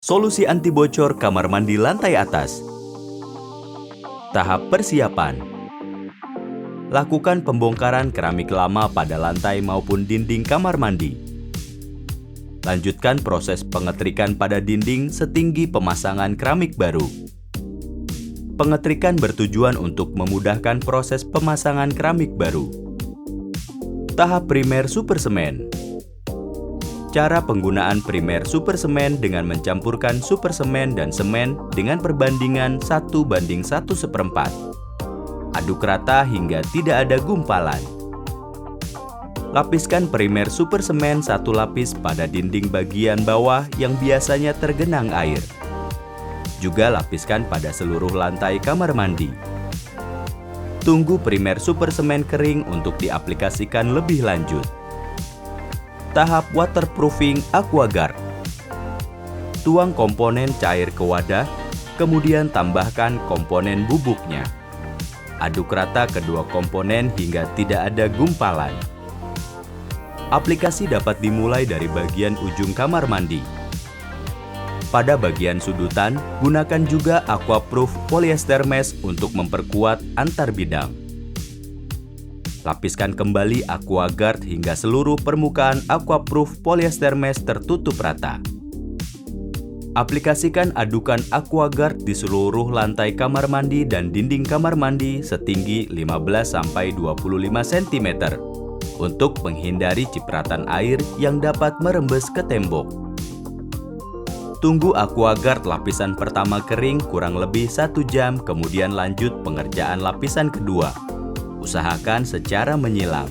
Solusi anti bocor kamar mandi lantai atas. Tahap persiapan. Lakukan pembongkaran keramik lama pada lantai maupun dinding kamar mandi. Lanjutkan proses pengetrikan pada dinding setinggi pemasangan keramik baru. Pengetrikan bertujuan untuk memudahkan proses pemasangan keramik baru. Tahap primer super semen. Cara penggunaan primer super semen dengan mencampurkan super semen dan semen dengan perbandingan 1:1/4. Aduk rata hingga tidak ada gumpalan. Lapiskan primer super semen satu lapis pada dinding bagian bawah yang biasanya tergenang air. Juga lapiskan pada seluruh lantai kamar mandi. Tunggu primer super semen kering untuk diaplikasikan lebih lanjut. Tahap waterproofing AquaGuard. Tuang komponen cair ke wadah, kemudian tambahkan komponen bubuknya. Aduk rata kedua komponen hingga tidak ada gumpalan. Aplikasi dapat dimulai dari bagian ujung kamar mandi. Pada bagian sudutan, gunakan juga Aquaproof polyester mesh untuk memperkuat antar bidang. Lapiskan kembali AquaGuard hingga seluruh permukaan Aquaproof polyester mesh tertutup rata. Aplikasikan adukan AquaGuard di seluruh lantai kamar mandi dan dinding kamar mandi setinggi 15–25 cm untuk menghindari cipratan air yang dapat merembes ke tembok. Tunggu AquaGuard lapisan pertama kering kurang lebih 1 jam, kemudian lanjut pengerjaan lapisan kedua. Usahakan secara menyilang.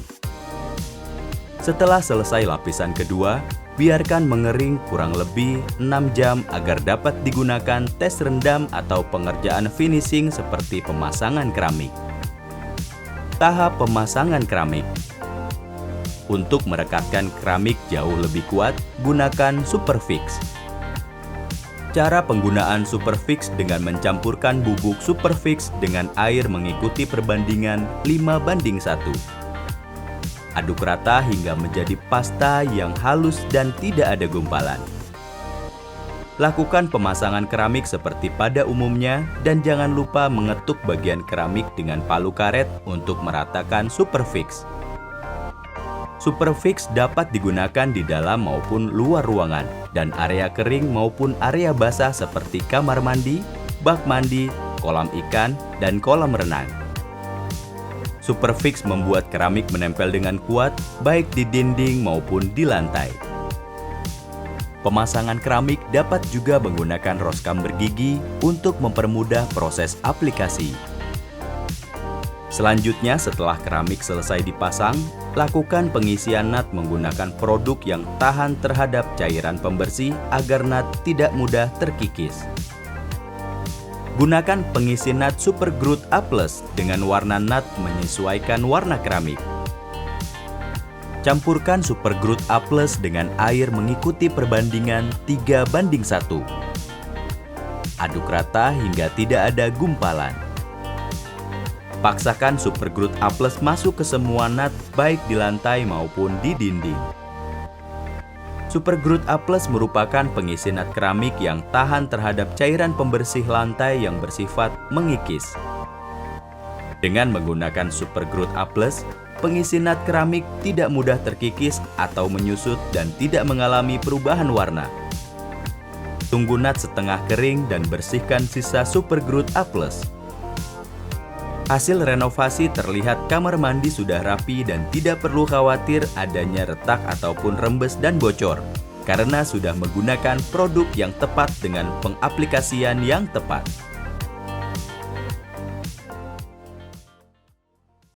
Setelah selesai lapisan kedua, biarkan mengering kurang lebih 6 jam agar dapat digunakan tes rendam atau pengerjaan finishing seperti pemasangan keramik. Tahap pemasangan keramik. Untuk merekatkan keramik jauh lebih kuat, gunakan Superfix. Cara penggunaan Superfix dengan mencampurkan bubuk Superfix dengan air mengikuti perbandingan 5:1. Aduk rata hingga menjadi pasta yang halus dan tidak ada gumpalan. Lakukan pemasangan keramik seperti pada umumnya dan jangan lupa mengetuk bagian keramik dengan palu karet untuk meratakan Superfix. Superfix dapat digunakan di dalam maupun luar ruangan dan area kering maupun area basah seperti kamar mandi, bak mandi, kolam ikan, dan kolam renang. Superfix membuat keramik menempel dengan kuat baik di dinding maupun di lantai. Pemasangan keramik dapat juga menggunakan roskam bergigi untuk mempermudah proses aplikasi. Selanjutnya, setelah keramik selesai dipasang, lakukan pengisian nut menggunakan produk yang tahan terhadap cairan pembersih agar nut tidak mudah terkikis. Gunakan pengisi nut Supergroot A+ dengan warna nut menyesuaikan warna keramik. Campurkan Supergroot A+ dengan air mengikuti perbandingan 3:1. Aduk rata hingga tidak ada gumpalan. Paksakan Supergroot A+ masuk ke semua nut baik di lantai maupun di dinding. Supergroot A+ merupakan pengisi nut keramik yang tahan terhadap cairan pembersih lantai yang bersifat mengikis. Dengan menggunakan Supergroot A+, pengisi nut keramik tidak mudah terkikis atau menyusut dan tidak mengalami perubahan warna. Tunggu nut setengah kering dan bersihkan sisa Supergroot A+. Hasil renovasi terlihat kamar mandi sudah rapi dan tidak perlu khawatir adanya retak ataupun rembes dan bocor karena sudah menggunakan produk yang tepat dengan pengaplikasian yang tepat.